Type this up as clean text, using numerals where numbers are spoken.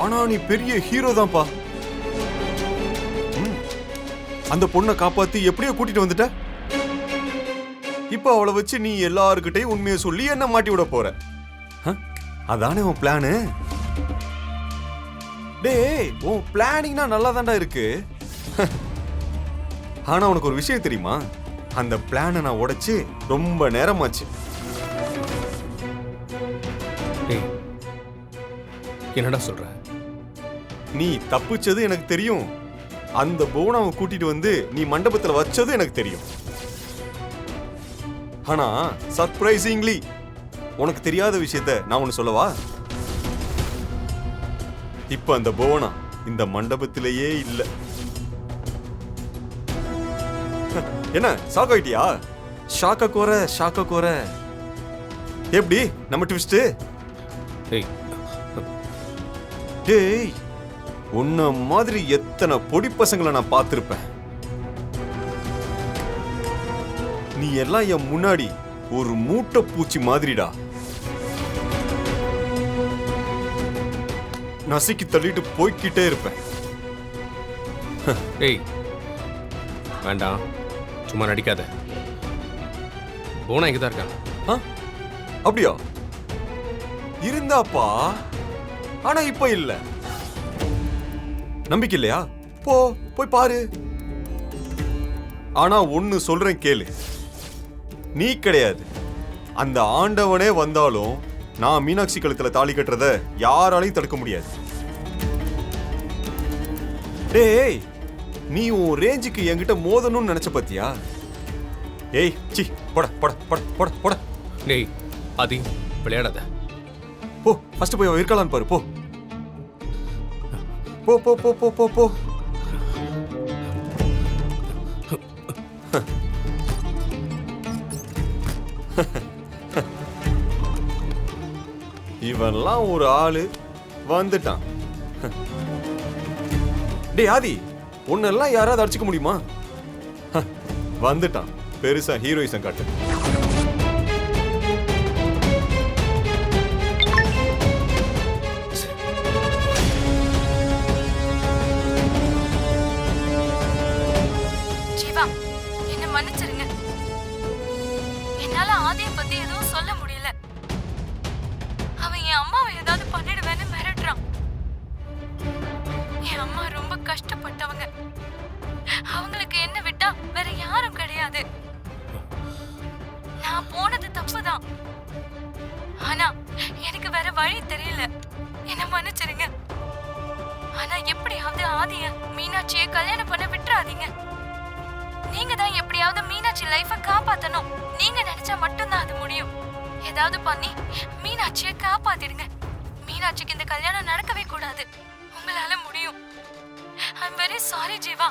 ஆனா நீ பெரிய ஹீரோ தான்ப்பா. அந்த பொண்ணை காப்பாத்தி எப்படியோ கூட்டிட்டு வந்துட்ட. இப்ப அவளை வச்சு நீ எல்லாருக்கிட்டையும் உண்மையை சொல்லி என்ன மாட்டி விட போற. அதானே உன் பிளானு? டேய், உன் பிளானிங்னா நல்லா தான்டா இருக்கு. ஆனா உனக்கு ஒரு விஷயம் தெரியுமா? அந்த பிளானை நான் உடைச்சு ரொம்ப நேரமாச்சு. என்னடா சொல்ற? நீ தப்பிச்சது எனக்கு தெரியும். அந்த புவனாவை கூட்டிட்டு வந்து நீ மண்டபத்துல வச்சது எனக்கு தெரியும். ஆனா சர்ப்ரைசிங்லி உனக்கு தெரியாத விஷயத்த நான் ஒன்னு சொல்லவா? இப்ப அந்த புவனா இந்த மண்டபத்திலேயே இல்ல. என்ன ஷாக் ஆயிட்டியா? ஷாக்க கோர எப்படி நம்ம ட்விஸ்ட்? டேய், உன்ன மாதிரி எத்தனை பொடி பசங்களை நான் பார்த்திருப்பேன். நீ எல்லாம் என் முன்னாடி ஒரு மூட்டை பூச்சி மாதிரிடா. நசுக்கி தள்ளிட்டு போய்கிட்டே இருப்பேன். ஏய், வேண்டாம், சும்மா நடிக்காத. போனா இங்கதான் இருக்கான். அப்படியா? இருந்தாப்பா, ஆனா இப்ப இல்ல. நம்பிக்கை இல்லையா? போய் பாரு. ஆனா ஒன்னு சொல்றேன் கேளு. நீ கிடையாது, அந்த ஆண்டவனே வந்தாலும் நான் மீனாட்சி கழுத்துல தாலி கட்டுறத யாராலையும் தடுக்க முடியாது. டேய், நீ உன் ரேஞ்சுக்கு என்கிட்ட மோதணும்னு நினைச்ச பாத்தியா? ஏய், சி போட போட போட போட போட. டேய், ஆதி விளையாடாத. போ, ஃபர்ஸ்ட் போய் இருக்கலான்னு பாரு. போ போ போ போ போ போ போ. இவன்லாம் ஒரு ஆளு வந்துட்டான். டேய் ஆதி, உன்னெல்லாம் யாராவது அடிச்சுக்க முடியுமா? வந்துட்டான், பெருசா ஹீரோயிசம் காட்டு. மன்னிச்சிருங்க, என்னால ஆதியை பத்தி எதுவும் சொல்ல முடியல. அவன் என் அம்மாவை ஏதாவது பண்ணிடுவேன்னு மிரட்டுறான். என் அம்மா ரொம்ப கஷ்டப்பட்டவங்க. அவங்களுக்கு என்ன விட்டா வேற யாரும் கிடையாது. நான் போனது தப்புதான், ஆனா எனக்கு வேற வழி தெரியல. என்ன மன்னிச்சிருங்க. ஆனா எப்படியாவது ஆதிய மீனாட்சியை கல்யாணம் பண்ண விட்டுறாதீங்க. நீங்க தான் எப்படியாவது மீனாட்சி லைஃப காப்பாத்தணும். நீங்க நினைச்சா மட்டும்தான் அது முடியும். ஏதாவது பண்ணி மீனாட்சியை காப்பாத்திடுங்க. மீனாட்சிக்கு இந்த கல்யாணம் நடக்கவே கூடாது. உங்களால முடியும். ஐ அம் வெரி சாரி ஜீவா.